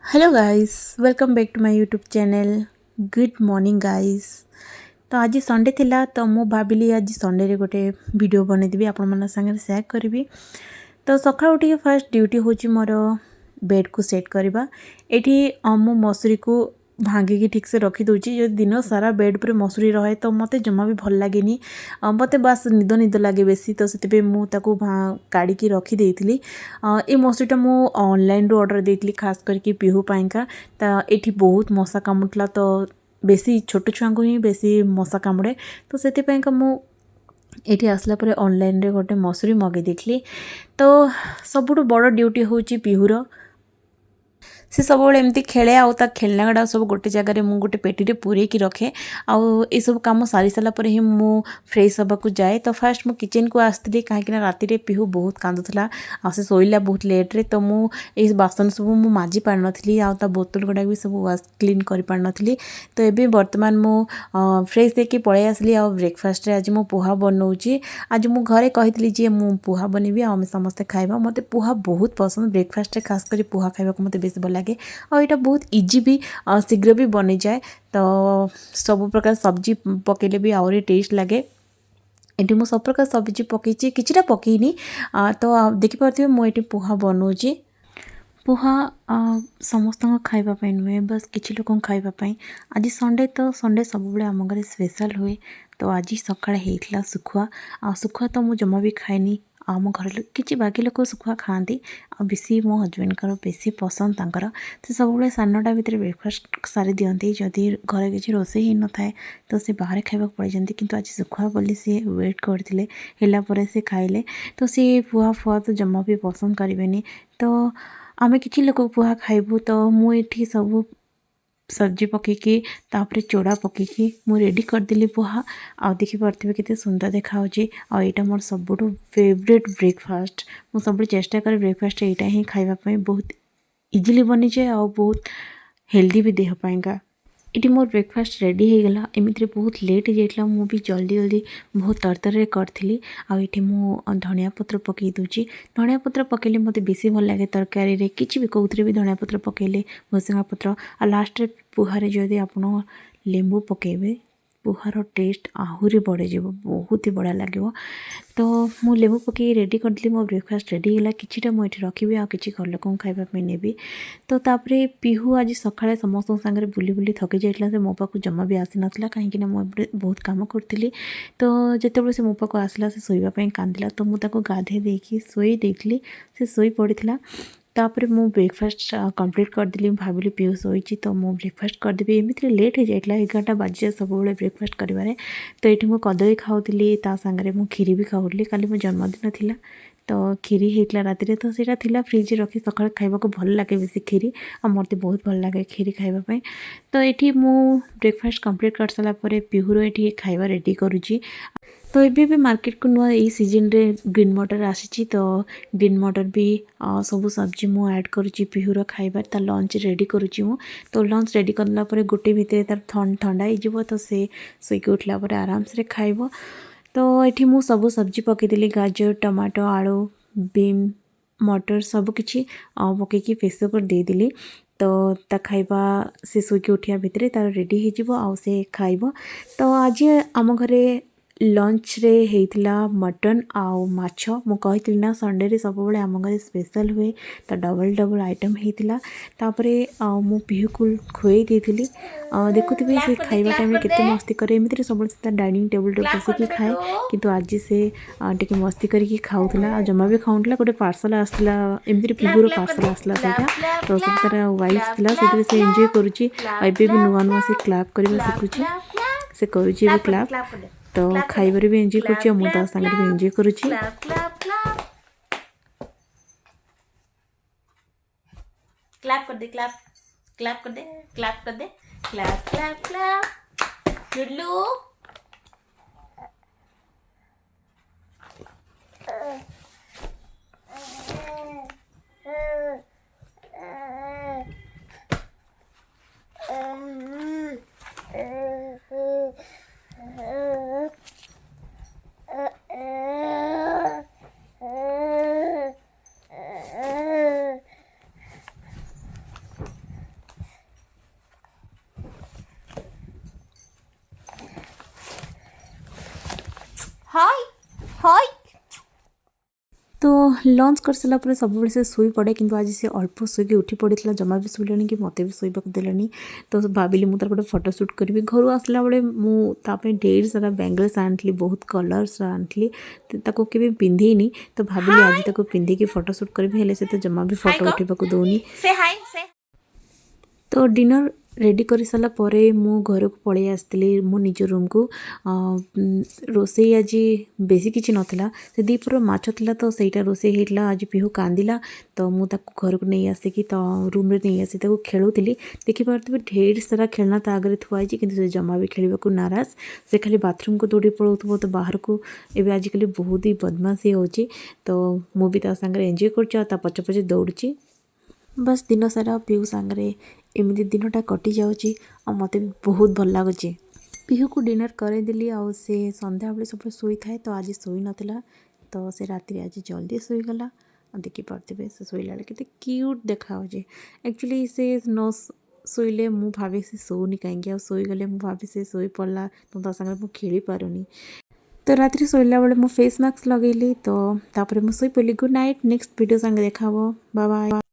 Hello guys, welcome back to my YouTube channel. Good morning guys. तो आज Sunday थिला तो मु भाविली आज संडे रे गोटे वीडियो बनैदेवी आपण मन संगे शेयर करी। तो सका उठी फास्ट ड्यूटी होची मोर बेड को सेट करवा। एठी मु मसूरी को भांगिकी ठीक से रखी दूची। जो दिन सारा बेड पर मसूरी रहे तो मते जमा भी भल लगे। मते बस निद निद लगे बेसी, तो से मुझे काढ़ी रखी देती। ये मसूरीटा मु ऑनलाइन रू ऑर्डर देती खास करके पिहू पाइका। तो ये बहुत मशा कामुला, तो बेसी छोट छुआ को ही बेसी मशा कामुड़े। तो से ये आसला पर ऑनलाइन रे गोटे मसूरी मगे देती। तो सबुठ बड़ ड्यूटी हूँ पिहूर। से सब एमती खेले आ खेलना गुड़ा सब गोटे जगार मुझे गोटे पेटी पूरे रखे। आउ सब कम सारी सारा पर ही मु फ्रेश हवा को जाए। तो फास्ट मु किचन को आसती कहीं राति रे पिहू बहुत कांदुला आ से सोइला बहुत लेट्रे। तो मुझे बासन सब मु माजी पार नी आ बोतल गुड़ा भी सब वाश क्लीन कर पार नी। तो ये बर्तमान मु फ्रेश देके पलि आसली। आ ब्रेकफास्ट आज मु पोहा बनाऊँगी। आज मु घरे कही जे मु पोहा बनैबी आम समस्ते खाइबा। मते पोहा बहुत पसंद। ब्रेकफास्ट खास कर पोहा खाइबा को मते बेस भल लगे। और यहाँ बहुत इजी भी शीघ्र भी बनी जाए। तो सब प्रकार सब्जी पकेले भी आहरी टेस्ट लगे। ये मुझे सब प्रकार सब्जी पकई किटा पकईनी। तो देखिपे मुझे पोहा बनाऊँगी। पोहा समस्त खावाई नुहे, बस किसी लोक खावाई। आज संडे तो संडे सब आम घर स्पेशल हुए। तो आज सकाଳେ ହେଇଥିଲା ଶୁଖୁଆ। ଶୁଖୁଆ तो ମୁଁ जमा भी खाएनी। आम घर किसी बाकी लोक ଶୁଖୁଆ खाଆନ୍ତି। बेसी मो हजबैंड बेसी पसंद तांकर। से सब साढ़े 9टा भितर ब्रेकफास्ट सारी दिखती। जदि घर किसी रोसे ही न थाए तो से बाहर खावा पड़े जाती। किंतु आज ଶୁଖୁଆ बोली सी वेट करते से खाइले। तो सी पुआ फुआ तो जमा भी पसंद करें। तो आमे किसी लोक पोहा खाइबू। तो मुझे सब सब्जी पकईकी तापर चोड़ा पकईकी मु रेडी करदेली पोहा। आ देखिपे केते सुंदर देखा। यहाँ मोर सबुठ फेवरेट ब्रेकफास्ट। मु सब चेष्टा करे ब्रेकफास्ट यहाँ ही खावाई। बहुत इजिली बनी जाए और बहुत हेल्दी भी देह पाएगा। ये मोर ब्रेकफास्ट रेडी हो गला। एमती बहुत लेट हो जाता। मुझे जल्दी जल्दी बहुत तरतर करी। आठी मु धनिया पत्र पकई दूची। धनिया पत्र पकेले मत बेसी भल लगे तरकारी रे किसी भी कौन भी धनिया पत्र पकेले भुसंगा पत्र। आ लास्ट पोहारे जदि आप लेंबू पकेबे पोहार टेस्ट आहरी बढ़े जाव, बहुत ही बढ़िया लगे। तो मु लेबू पकई रेडी करदेली। मो ब्रेकफास्ट रेडी है। किछिटा मुझे रखी आ कि घर लोक खावाई नेबी। तो तापरे पिहू आज सकाଳେ समस्त सागर बुली बुली थकी जाइला। से मो पाक जमा भी आसी नाला कहीं मुझे बहुत काम करी। तो जिते से मो पाक आसला से शोवाई कांदिला। तो मुझे गाधे देकी शोई देली। से शोई पड़ा। तापर मु ब्रेकफास्ट कंप्लीट करदेली। भाविली पीयू शोची तो मु ब्रेकफास्ट करदेवी। एमती लेट हो जाता 11टा बाजी सब ब्रेकफास्ट करें। तो ये मुझे कदली खाऊली सागर मु खीरी भी खाऊली। काली मो जन्मदिन थिला। तो खीरी होता राति। तो सीटा थिला फ्रिज रखी सका खाइबा को भल लगे बेसी खीरी। और मत बहुत भल लगे खीरी खाइबापी। तो ये मु ब्रेकफास्ट कंप्लीट कर सारापर पिहुर ये खाइबा रेडी करुँची। तो ये भी मार्केट को नुआ यही सीजन रे ग्रीन मटर आसी। तो ग्रीन मटर भी सब सब्जी मु ऐड करुँची पिहुर खाइबा। ता लंच रेडी करुँची मु। तो लंच रेडी करला परे गोटे भितर तार ठंडा हो। तो से शोक उठला आराम से खाइब। तो ये मु सब सब्जी पकईदेली गाजर टमाटो आलू बीम मटर सबकि पकईकी प्रेसर कुकर देदेली। तो ता खाइबा से शोक उठा भितर तार रेडी हो से खाइब। तो आज आम घरे लंच रे हेइतिला मटन आउ माछ। मु कहितिली ना संडे रे सब बळे आम घरे स्पेशल हुए। तो डबल डबल आइटम हेइतिला। तापरे मु पिहू को खुई देथिली। देखुथिबे से खाइबा टाइम रे केते मस्ती करे। एमिति सब डाइनिंग टेबल रे बसिकी खाए। किंतु आज से टिके मस्ती करके खाउथला। जमा भी खाउथला। गोटे पार्सल आसला एमिति पिहुर पार्सल आसला सेटा। तो सब तार वाइफ थिला सेति से एन्जॉय करूची। एबे भी नुआ नुआ से क्लैप करबा सिखुची। से करूची भी क्लैप। तो खाइबार भी एंजॉय करुँची। मु ता संगे भी एंजॉय करुँची। क्लैप कर दे क्लैप क्लैप कर दे क्लैप कर दे क्लैप क्लैप क्लैप लुल्लू। हाय हाय। तो लंच कर सारा पर सब से शुई पड़े किंतु आज से अल्प शुई उठी पड़ा जमा भी शुलानी कि मत भी शुवाक देलानी। तो भाविली मुझे गोटे फोटोशूट करी घर आसला बेले मुझे ढेर सारा बैंगल्स आनी बहुत कलर्स आनी के पिंधेनी। तो भाविली आज तक पिंधिकी फोटोशूट करी हेले से तो जमा भी फोटो उठा दौनी। तो डिनर रेडी कर सारा पर मु घर को पलि आसती मो निज रूम को। रोसई आज बेसी किसी नाला से दीपर माछ था तो सहीटा रोसई होता आज पीहू कांदिला तो मुझे घर को नहीं आसिकी तो रूम रे नहीं आसी खेलुली। देखिपे ढेर सारा खेलना ता आगे थुआई कि जमा भी खेल को नाराज से खाली बाथरूम को दौड़ी पड़ाऊब तो बाहर को एवं आजिकल बहुत ही बदमाशी हो। तो मुझे ता सागर एंजय कर पचे पचे दौड़ी बस दिन सारा पीहू सांगे एमती दिनटा कटि जाऊँगी और मत भी बहुत भल लगुच। पीहू को डिनर करदेली आ सन्ध्या बेले सब शोई थाए तो आज शोई नाला तो से राति आज जल्दी शोईगला। देखिपे से शोला बेले के क्यूट देखा एक्चुअली से न शोले मु भावे से शोनी कहीं शोईगले मुझे भावे से शोई पड़ा तो ता सागर मुझे खेली पारुनी। तो राति शोला बेले मु फेस मास्क लगेली तो तापर मुझे शोई पड़ी। गुड नाइट नेक्स्ट वीडियो संगे देखा बाय बाय।